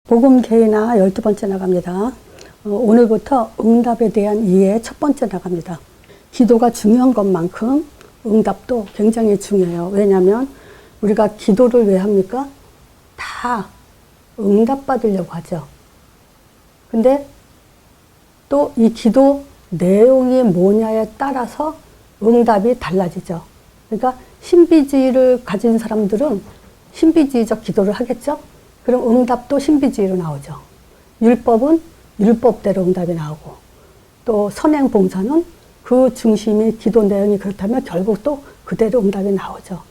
복음 개인화 12번째 나갑니다. 오늘부터 응답에 대한 이해 첫 번째 나갑니다. 기도가 중요한 것만큼 응답도 굉장히 중요해요. 왜냐하면 우리가 기도를 왜 합니까? 다 응답받으려고 하죠. 근데 또 이 기도 내용이 뭐냐에 따라서 응답이 달라지죠. 그러니까 신비주의를 가진 사람들은 신비주의적 기도를 하겠죠. 그럼 응답도 신비주의로 나오죠. 율법은 율법대로 응답이 나오고, 또 선행봉사는 그 중심이 기도 내용이 그렇다면 결국 또 그대로 응답이 나오죠.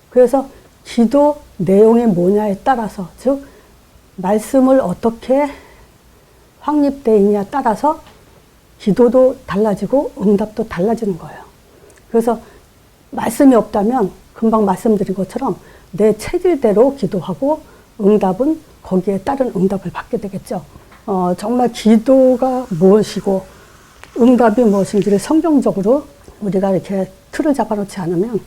그래서 기도 내용이 뭐냐에 따라서, 즉 말씀을 어떻게 확립되어 있냐에 따라서 기도도 달라지고 응답도 달라지는 거예요. 그래서 말씀이 없다면 금방 말씀드린 것처럼 내 체질대로 기도하고 응답은 거기에 따른 응답을 받게 되겠죠. 정말 기도가 무엇이고 응답이 무엇인지를 성경적으로 우리가 이렇게 틀을 잡아놓지 않으면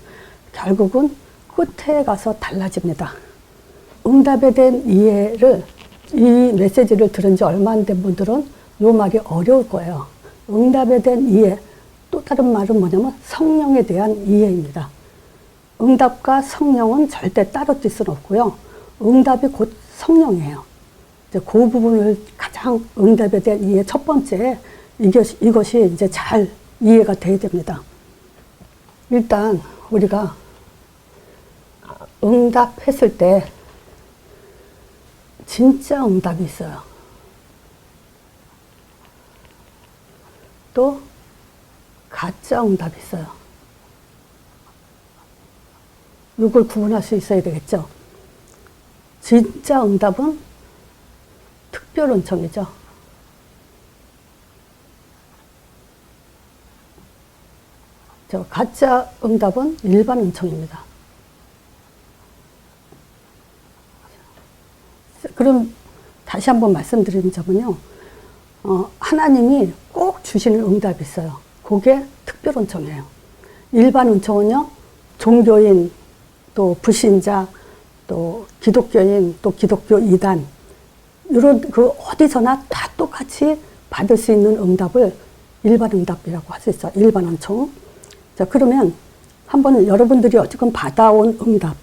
결국은 끝에 가서 달라집니다. 응답에 대한 이해를, 이 메시지를 들은 지 얼마 안 된 분들은 이 말이 어려울 거예요. 응답에 대한 이해, 또 다른 말은 뭐냐면 성령에 대한 이해입니다. 응답과 성령은 절대 따로 뛸 수는 없고요. 응답이 곧 성령이에요. 이제 그 부분을 가장 응답에 대한 이해 첫 번째, 이것이 이제 잘 이해가 돼야 됩니다. 일단 우리가 응답했을 때 진짜 응답이 있어요. 또 가짜 응답이 있어요. 이걸 구분할 수 있어야 되겠죠. 진짜 응답은 특별 은총이죠. 가짜 응답은 일반 은총입니다. 그럼 다시 한번 말씀드리는 점은요, 하나님이 꼭 주시는 응답이 있어요. 그게 특별 은총이에요. 일반 은총은요, 종교인, 또 불신자, 또 기독교인, 또 기독교 이단, 이런 그 어디서나 다 똑같이 받을 수 있는 응답을 일반 응답이라고 할 수 있어요. 일반 은총. 자, 그러면 한번 여러분들이 지금 받아온 응답,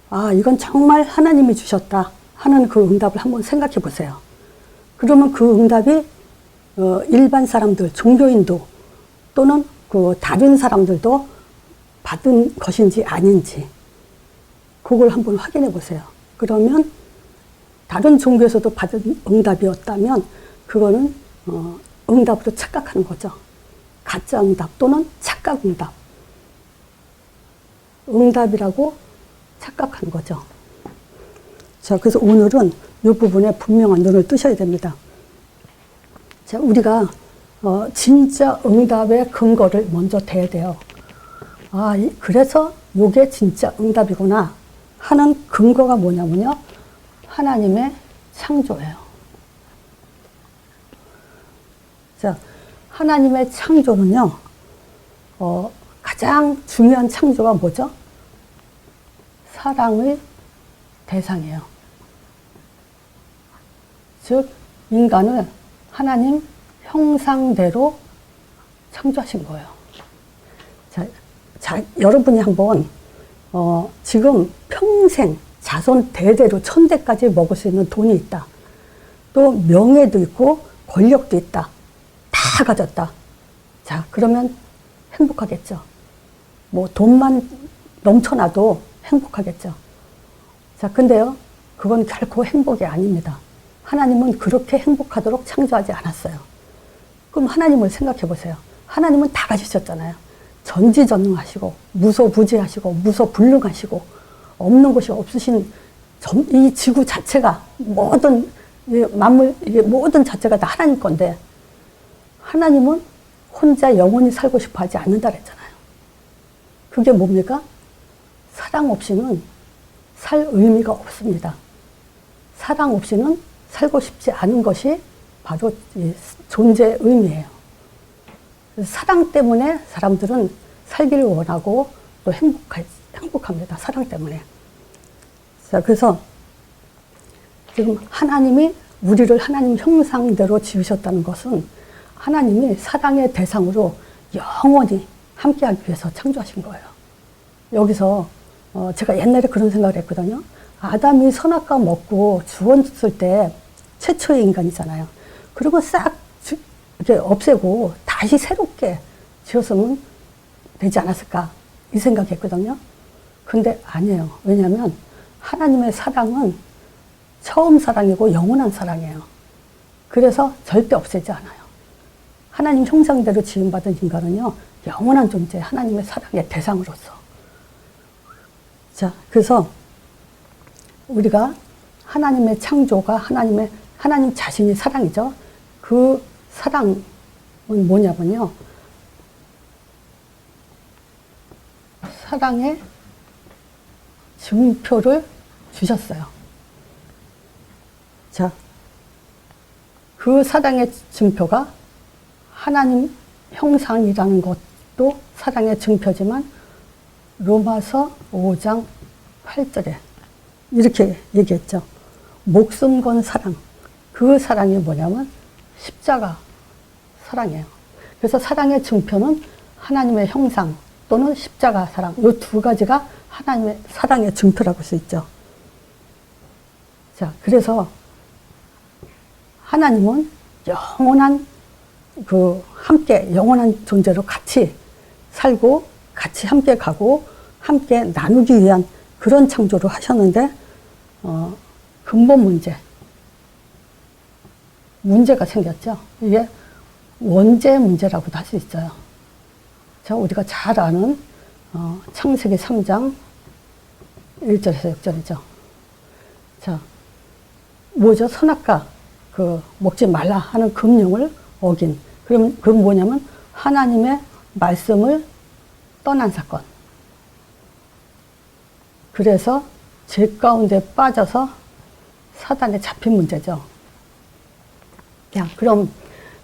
아, 이건 정말 하나님이 주셨다 하는 그 응답을 한번 생각해 보세요. 그러면 그 응답이 일반 사람들, 종교인도 또는 그 다른 사람들도 받은 것인지 아닌지, 그걸 한번 확인해 보세요. 그러면 다른 종교에서도 받은 응답이었다면 그거는 응답으로 착각하는 거죠. 가짜 응답 또는 착각 응답. 응답이라고 착각하는 거죠. 자, 그래서 오늘은 이 부분에 분명한 눈을 뜨셔야 됩니다. 자, 우리가 진짜 응답의 근거를 먼저 대야 돼요. 아, 그래서 이게 진짜 응답이구나 하는 근거가 뭐냐면요, 하나님의 창조예요. 자, 하나님의 창조는요, 가장 중요한 창조가 뭐죠? 사랑의 대상이에요. 즉, 인간을 하나님 형상대로 창조하신 거예요. 자, 여러분이 한번 지금 평생 자손 대대로 천대까지 먹을 수 있는 돈이 있다. 또 명예도 있고 권력도 있다. 다 가졌다. 자, 그러면 행복하겠죠. 뭐 돈만 넘쳐나도 행복하겠죠. 자, 근데요, 그건 결코 행복이 아닙니다. 하나님은 그렇게 행복하도록 창조하지 않았어요. 그럼 하나님을 생각해 보세요. 하나님은 다 가지셨잖아요. 전지전능하시고 무소부지하시고 무소불능하시고 없는 것이 없으신 이 지구 자체가 모든 만물, 이게 모든 자체가 다 하나님 건데 하나님은 혼자 영원히 살고 싶어 하지 않는다 그랬잖아요. 그게 뭡니까? 사랑 없이는 살 의미가 없습니다. 사랑 없이는 살고 싶지 않은 것이 바로 존재의 의미예요. 사랑 때문에 사람들은 살기를 원하고 또 행복합니다. 사랑 때문에. 자, 그래서 지금 하나님이 우리를 하나님 형상대로 지으셨다는 것은 하나님이 사랑의 대상으로 영원히 함께하기 위해서 창조하신 거예요. 여기서 제가 옛날에 그런 생각을 했거든요. 아담이 선악과 먹고 죽었을 때 최초의 인간이잖아요. 그리고 싹 이렇게 없애고 다시 새롭게 지었으면 되지 않았을까 이 생각했거든요. 근데 아니에요. 왜냐하면 하나님의 사랑은 처음 사랑이고 영원한 사랑이에요. 그래서 절대 없애지 않아요. 하나님 형상대로 지음받은 인간은요, 영원한 존재, 하나님의 사랑의 대상으로서. 자, 그래서 우리가 하나님의 창조가 하나님 자신이 사랑이죠. 그 사랑은 뭐냐면요. 사랑의 증표를 주셨어요. 자, 그 사랑의 증표가 하나님 형상이라는 것도 사랑의 증표지만 로마서 5장 8절에 이렇게 얘기했죠. 목숨 건 사랑. 그 사랑이 뭐냐면 십자가 사랑이에요. 그래서 사랑의 증표는 하나님의 형상 또는 십자가 사랑. 이 두 가지가 하나님의 사랑의 증표라고 할 수 있죠. 자, 그래서 하나님은 영원한 함께 영원한 존재로 같이 살고 같이 함께 가고 함께 나누기 위한 그런 창조를 하셨는데 근본 문제가 생겼죠. 이게 원죄 문제라고도 할 수 있어요. 자, 우리가 잘 아는 창세기 3장 1절에서 6절이죠. 자, 뭐죠? 선악과 먹지 말라 하는 금령을 어긴. 그럼 그건 뭐냐면 하나님의 말씀을 떠난 사건. 그래서 죄 가운데 빠져서 사단에 잡힌 문제죠. 야, 그럼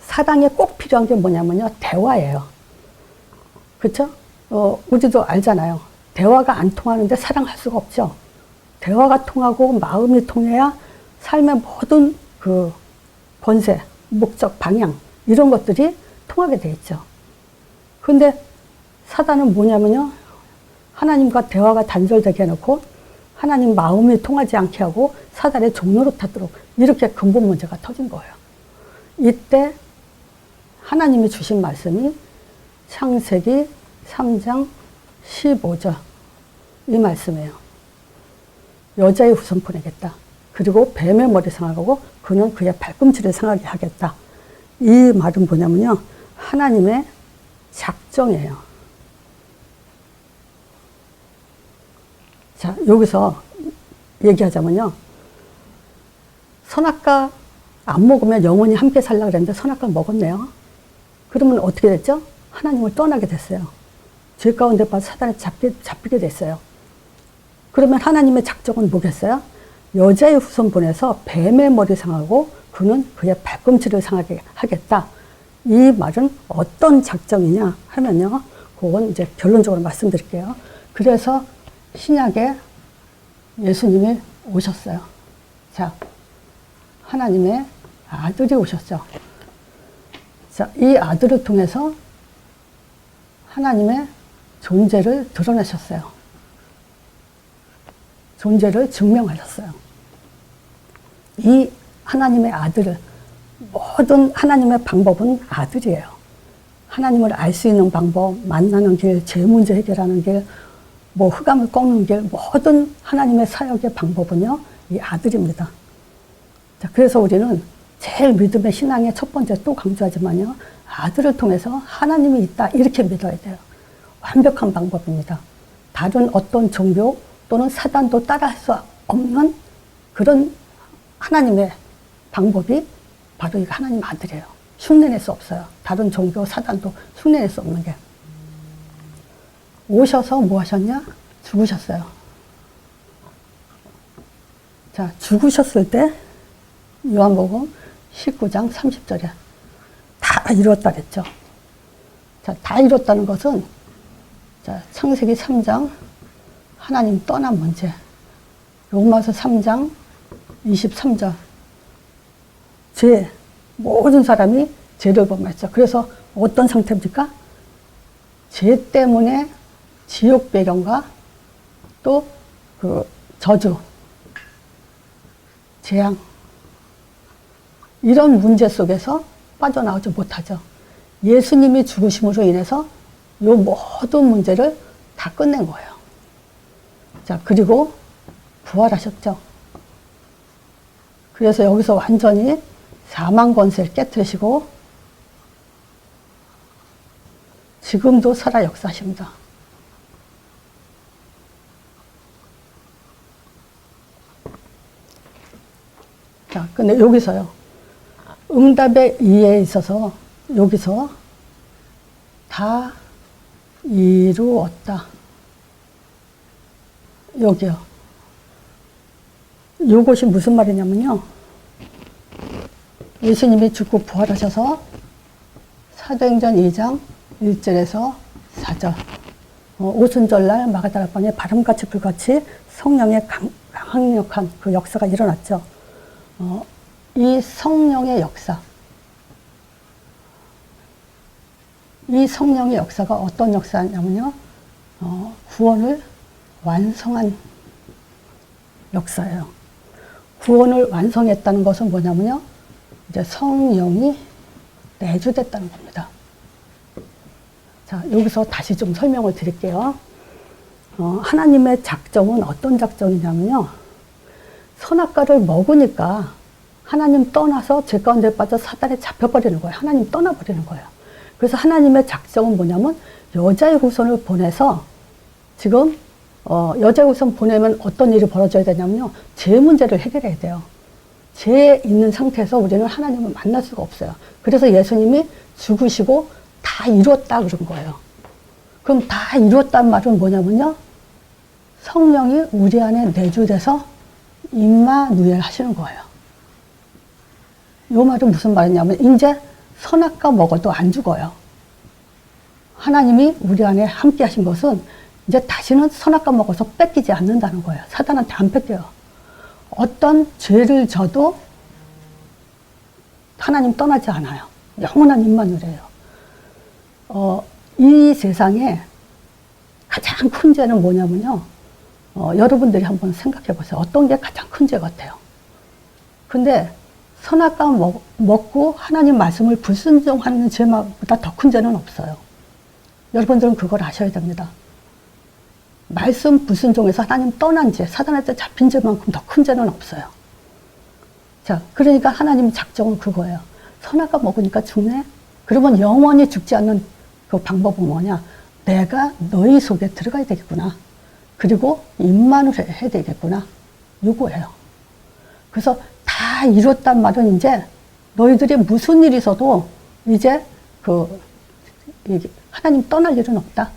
사랑에 꼭 필요한 게 뭐냐면요. 대화예요. 그렇죠? 우리도 알잖아요. 대화가 안 통하는데 사랑할 수가 없죠. 대화가 통하고 마음이 통해야 삶의 모든 권세, 목적, 방향 이런 것들이 통하게 돼 있죠. 근데 사단은 뭐냐면요. 하나님과 대화가 단절되게 해놓고 하나님 마음이 통하지 않게 하고 사단의 종로로 타도록 이렇게 근본 문제가 터진 거예요. 이때 하나님이 주신 말씀이 창세기 3장 15절 이 말씀이에요. 여자의 후손 보내겠다. 그리고 뱀의 머리 상하고 그는 그의 발꿈치를 상하게 하겠다. 이 말은 뭐냐면요. 하나님의 작정이에요. 자, 여기서 얘기하자면요. 선악과 안 먹으면 영원히 함께 살려고 그랬는데 선악과 먹었네요. 그러면 어떻게 됐죠? 하나님을 떠나게 됐어요. 죄 가운데 빠져 사단에 잡히게 됐어요. 그러면 하나님의 작정은 뭐겠어요? 여자의 후손 보내서 뱀의 머리 상하고 그는 그의 발꿈치를 상하게 하겠다. 이 말은 어떤 작정이냐 하면요. 그건 이제 결론적으로 말씀드릴게요. 그래서 신약에 예수님이 오셨어요. 자, 하나님의 아들이 오셨죠. 자, 이 아들을 통해서 하나님의 존재를 드러내셨어요. 존재를 증명하셨어요. 이 하나님의 아들을 모든 하나님의 방법은 아들이에요. 하나님을 알 수 있는 방법, 만나는 길, 제 문제 해결하는 길, 흑암을 꺾는 길, 모든 하나님의 사역의 방법은요, 이 아들입니다. 자, 그래서 우리는 제일 믿음의 신앙의 첫 번째 또 강조하지만요, 아들을 통해서 하나님이 있다, 이렇게 믿어야 돼요. 완벽한 방법입니다. 다른 어떤 종교 또는 사단도 따라할 수 없는 그런 하나님의 방법이 바로 이 하나님 아들이에요. 흉내낼 수 없어요. 다른 종교, 사단도 흉내낼 수 없는 게. 오셔서 뭐 하셨냐? 죽으셨어요. 자, 죽으셨을 때 요한복음 19장 30절에 다 이뤘다 그랬죠. 자, 다 이뤘다는 것은 자, 창세기 3장 하나님 떠난 문제, 로마서 3장 23절. 모든 사람이 죄를 범했죠. 그래서 어떤 상태입니까? 죄 때문에 지옥 배경과 또 그 저주, 재앙, 이런 문제 속에서 빠져나오지 못하죠. 예수님이 죽으심으로 인해서 이 모든 문제를 다 끝낸 거예요. 자, 그리고 부활하셨죠. 그래서 여기서 완전히 사망 권세를 깨뜨리시고 지금도 살아 역사하십니다. 자, 근데 여기서요. 응답의 이해에 있어서 여기서 다 이루었다. 여기요. 이것이 무슨 말이냐면요. 예수님이 죽고 부활하셔서 사도행전 2장 1절에서 4절. 오순절날 마가다라방에 바람같이 불같이 성령의 강력한 그 역사가 일어났죠. 이 성령의 역사. 이 성령의 역사가 어떤 역사냐면요. 구원을 완성한 역사예요. 구원을 완성했다는 것은 뭐냐면요. 이제 성령이 내주됐다는 겁니다. 자, 여기서 다시 좀 설명을 드릴게요. 하나님의 작정은 어떤 작정이냐면요. 선악과를 먹으니까 하나님 떠나서 죄 가운데 빠져 사단에 잡혀버리는 거예요. 하나님 떠나버리는 거예요. 그래서 하나님의 작정은 뭐냐면 여자의 후손을 보내서 지금 여자의 후손 보내면 어떤 일이 벌어져야 되냐면요. 죄 문제를 해결해야 돼요. 죄에 있는 상태에서 우리는 하나님을 만날 수가 없어요. 그래서 예수님이 죽으시고 다 이루었다 그런 거예요. 그럼 다 이루었다는 말은 뭐냐면요. 성령이 우리 안에 내주돼서 임마누엘 하시는 거예요. 이 말은 무슨 말이냐면 이제 선악과 먹어도 안 죽어요. 하나님이 우리 안에 함께 하신 것은 이제 다시는 선악과 먹어서 뺏기지 않는다는 거예요. 사단한테 안 뺏겨요. 어떤 죄를 져도 하나님 떠나지 않아요. 영원한 임마누엘이에요. 이 세상에 가장 큰 죄는 뭐냐면요. 여러분들이 한번 생각해 보세요. 어떤 게 가장 큰 죄 같아요? 근데 선악과 먹고 하나님 말씀을 불순종하는 죄보다 더 큰 죄는 없어요. 여러분들은 그걸 아셔야 됩니다. 말씀 불순종해서 하나님 떠난 죄, 사단한테 잡힌 죄만큼 더 큰 죄는 없어요. 자, 그러니까 하나님 작정은 그거예요. 선악과 먹으니까 죽네? 그러면 영원히 죽지 않는 그 방법은 뭐냐? 내가 너희 속에 들어가야 되겠구나. 그리고 임마누엘 해야 되겠구나. 요거예요. 그래서 다 이뤘단 말은 이제 너희들이 무슨 일이 있어도 이제 하나님 떠날 일은 없다.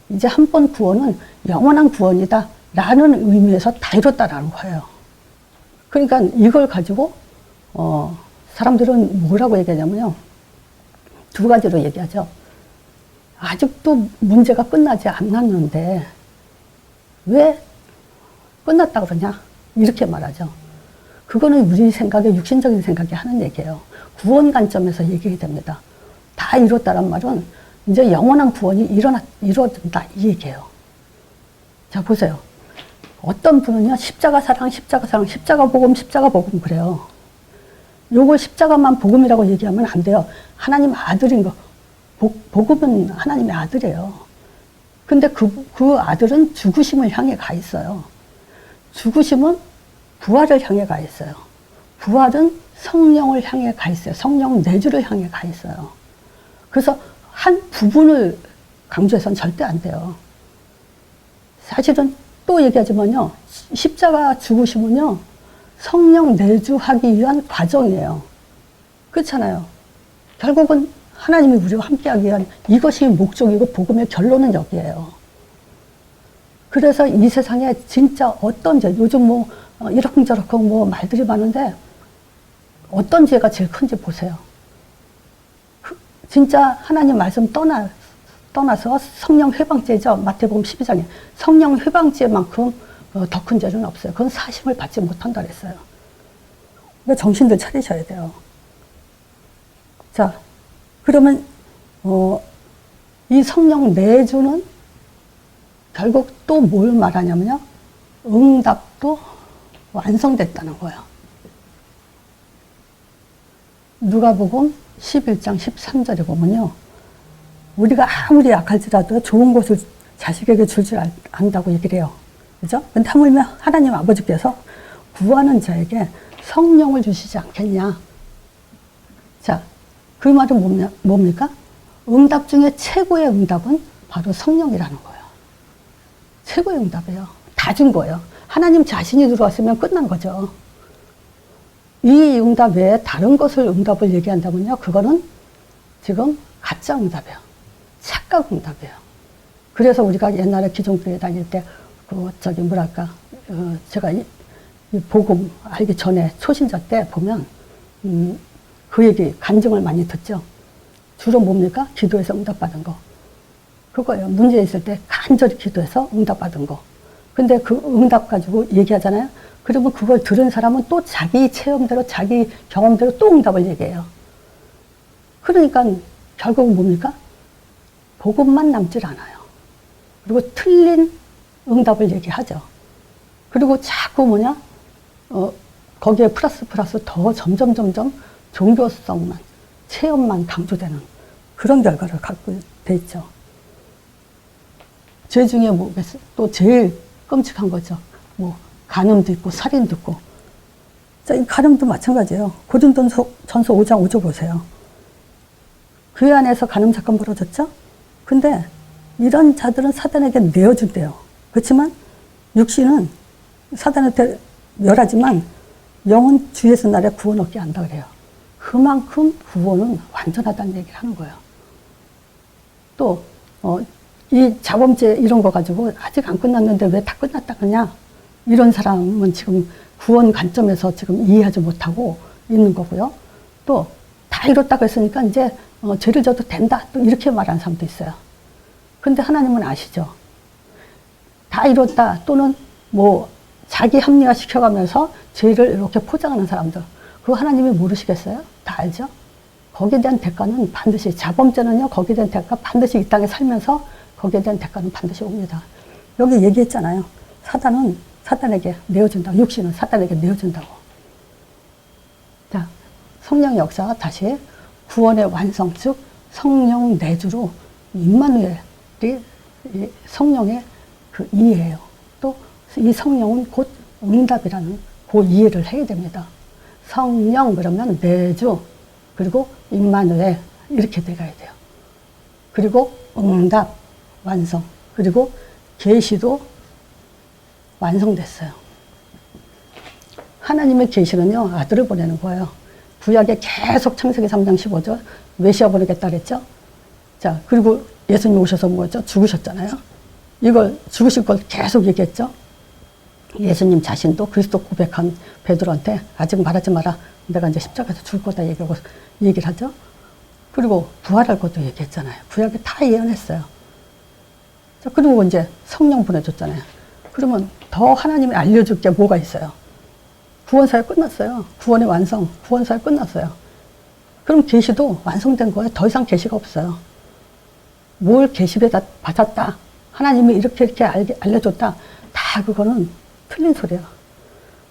이제 한 번 구원은 영원한 구원이다. 라는 의미에서 다 이뤘다라는 거예요. 그러니까 이걸 가지고, 사람들은 뭐라고 얘기하냐면요. 두 가지로 얘기하죠. 아직도 문제가 끝나지 않았는데, 왜 끝났다 그러냐? 이렇게 말하죠. 그거는 우리 생각에, 육신적인 생각이 하는 얘기예요. 구원 관점에서 얘기해야 됩니다. 다 이뤘다란 말은 이제 영원한 구원이 이루어진다 이 얘기예요. 자, 보세요. 어떤 분은요, 십자가 사랑, 십자가 복음 그래요. 요걸 십자가만 복음이라고 얘기하면 안 돼요. 하나님 아들인 거. 복음은 하나님의 아들이에요. 근데 그 아들은 죽으심을 향해 가 있어요. 죽으심은 부활을 향해 가 있어요. 부활은 성령을 향해 가 있어요. 성령 내주를 향해 가 있어요. 그래서 한 부분을 강조해서는 절대 안 돼요. 사실은 또 얘기하지만요. 십자가 죽으심은요. 성령 내주하기 위한 과정이에요. 그렇잖아요. 결국은 하나님이 우리와 함께하기 위한 이것이 목적이고 복음의 결론은 여기에요. 그래서 이 세상에 진짜 어떤 죄, 요즘 뭐 이러쿵저러쿵 뭐 말들이 많은데 어떤 죄가 제일 큰지 보세요. 진짜 하나님 말씀 떠나서 성령 회방죄죠. 마태복음 12장에 성령 회방죄만큼 더 큰 죄는 없어요. 그건 사심을 받지 못한다 그랬어요. 그러니까 정신들 차리셔야 돼요. 자, 그러면 이 성령 내주는 결국 또 뭘 말하냐면요. 응답도 완성됐다는 거예요. 누가복음 11장 13절에 보면요. 우리가 아무리 약할지라도 좋은 것을 자식에게 줄 안다고 얘기를 해요. 그죠? 근데 하물며 하나님 아버지께서 구하는 자에게 성령을 주시지 않겠냐. 자, 그 말은 뭡니까? 응답 중에 최고의 응답은 바로 성령이라는 거예요. 최고의 응답이에요. 다 준 거예요. 하나님 자신이 들어왔으면 끝난 거죠. 이 응답 외에 다른 것을 응답을 얘기한다면요. 그거는 지금 가짜 응답이에요. 착각 응답이에요. 그래서 우리가 옛날에 기존교회 다닐 때, 제가 이 복음 알기 전에 초신자 때 보면, 그 얘기, 간증을 많이 듣죠. 주로 뭡니까? 기도해서 응답받은 거. 그거예요. 문제 있을 때 간절히 기도해서 응답받은 거. 근데 그 응답 가지고 얘기하잖아요. 그러면 그걸 들은 사람은 또 자기 체험대로, 자기 경험대로 또 응답을 얘기해요. 그러니까 결국은 뭡니까? 복음만 남질 않아요. 그리고 틀린 응답을 얘기하죠. 그리고 자꾸 거기에 플러스 더 점점 종교성만, 체험만 강조되는 그런 결과를 갖고 돼 있죠. 죄 중에 뭐겠어요? 또 제일 끔찍한 거죠. 간음도 있고, 살인도 있고. 자, 이 간음도 마찬가지예요. 고린도전서 5장 5절 보세요. 그 안에서 간음 사건 벌어졌죠? 근데 이런 자들은 사단에게 내어준대요. 그렇지만 육신은 사단한테 멸하지만 영은 주 예수 날에 구원 얻게 한다 그래요. 그만큼 구원은 완전하다는 얘기를 하는 거예요. 또 이 자범죄 이런 거 가지고 아직 안 끝났는데 왜 다 끝났다 그러냐? 이런 사람은 지금 구원 관점에서 지금 이해하지 못하고 있는 거고요. 또 다 이뤘다고 했으니까 이제 죄를 져도 된다. 또 이렇게 말하는 사람도 있어요. 근데 하나님은 아시죠? 다 이뤘다 또는 자기 합리화 시켜가면서 죄를 이렇게 포장하는 사람들. 그거 하나님이 모르시겠어요? 다 알죠? 거기에 대한 대가는 반드시, 자범죄는요, 거기에 대한 대가 반드시 이 땅에 살면서 거기에 대한 대가는 반드시 옵니다. 여기 얘기했잖아요. 사단은 사단에게 내어준다. 육신은 사단에게 내어준다고. 자, 성령의 역사가 다시 구원의 완성, 즉 성령 내주로 임마누엘이 성령의 그 이해예요. 또 이 성령은 곧 응답이라는 그 이해를 해야 됩니다. 성령 그러면 내주, 그리고 임마누엘 이렇게 돼가야 돼요. 그리고 응답 완성, 그리고 계시도 완성됐어요. 하나님의 계시는요, 아들을 보내는 거예요. 구약에 계속 창세기 3장 15절 메시아 보내겠다 그랬죠. 자, 그리고 예수님 오셔서 뭐였죠? 죽으셨잖아요. 이걸 죽으실 걸 계속 얘기했죠. 예수님 자신도 그리스도 고백한 베드로한테 아직 말하지 마라. 내가 이제 십자가에서 죽을 거다 얘기를 하죠. 그리고 부활할 것도 얘기했잖아요. 구약에 다 예언했어요. 자, 그리고 이제 성령 보내줬잖아요. 그러면 더 하나님이 알려줄 게 뭐가 있어요? 구원사역 끝났어요. 구원의 완성, 구원사역 끝났어요. 그럼 계시도 완성된 거예요. 더 이상 계시가 없어요. 뭘 계시받아 받았다. 하나님이 이렇게 알려줬다. 다 그거는 틀린 소리야.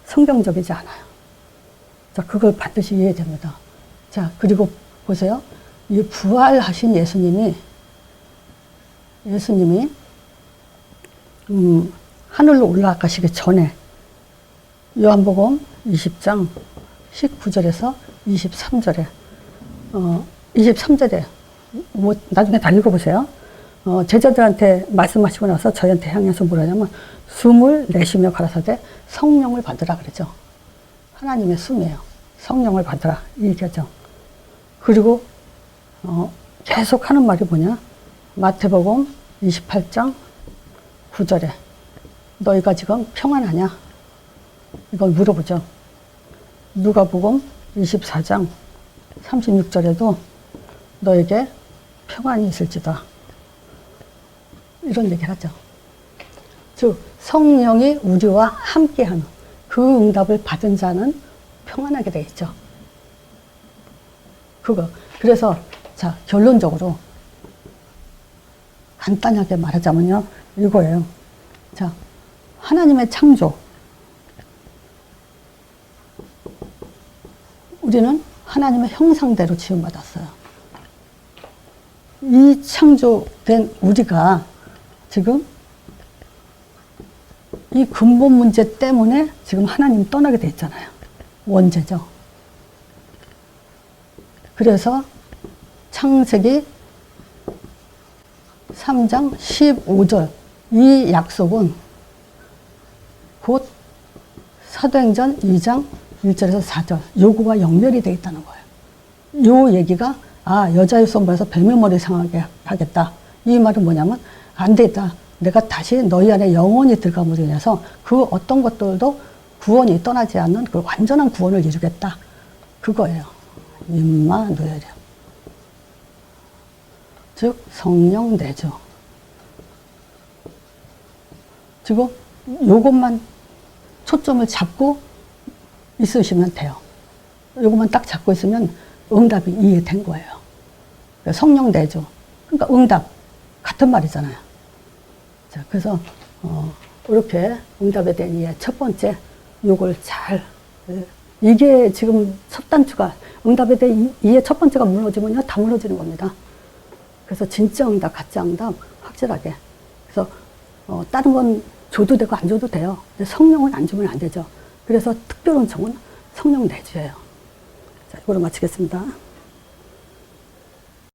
성경적이지 않아요. 자, 그걸 반드시 이해해야 됩니다. 자, 그리고 보세요. 이 부활하신 예수님이 하늘로 올라가시기 전에 요한복음 20장 19절에서 23절에 23절에 나중에 다 읽어보세요. 제자들한테 말씀하시고 나서 저희한테 향해서 뭐라냐면 숨을 내쉬며 가라사대 성령을 받으라 그러죠. 하나님의 숨이에요. 성령을 받으라 이 얘기죠. 그리고 계속 하는 말이 뭐냐? 마태복음 28장 9절에 너희가 지금 평안하냐? 이걸 물어보죠. 누가복음 24장 36절에도 너에게 평안이 있을지다. 이런 얘기를 하죠. 즉 성령이 우리와 함께하는 그 응답을 받은 자는 평안하게 돼 있죠. 그래서 자, 결론적으로 간단하게 말하자면요, 이거예요. 자, 하나님의 창조. 우리는 하나님의 형상대로 지음받았어요. 이 창조된 우리가 지금 이 근본 문제 때문에 지금 하나님 떠나게 돼 있잖아요. 원죄죠. 그래서 창세기 3장 15절 이 약속은 곧 사도행전 2장 1절에서 4절 요구와 연결이 되어 있다는 거예요. 요 얘기가 여자의 손발에서 뱀의 머리 상하게 하겠다. 이 말은 뭐냐면 안 되겠다. 내가 다시 너희 안에 영원히 들어감으로 인해서 그 어떤 것들도 구원이 떠나지 않는 그 완전한 구원을 이루겠다. 그거예요. 임마누엘이요. 즉 성령 내주. 지금 요것만 초점을 잡고 있으시면 돼요. 요것만 딱 잡고 있으면 응답이 이해된 거예요. 성령 내주. 그러니까 응답. 같은 말이잖아요. 자, 그래서, 이렇게 응답에 대한 이해. 첫 번째, 요걸 잘, 이게 지금 첫 단추가, 응답에 대한 이해 첫 번째가 무너지면요, 다 무너지는 겁니다. 그래서 진짜 응답, 가짜 응답, 확실하게. 그래서, 다른 건 줘도 되고 안 줘도 돼요. 근데 성령은 안 주면 안 되죠. 그래서 특별 은총은 성령 내주예요. 자, 이걸로 마치겠습니다.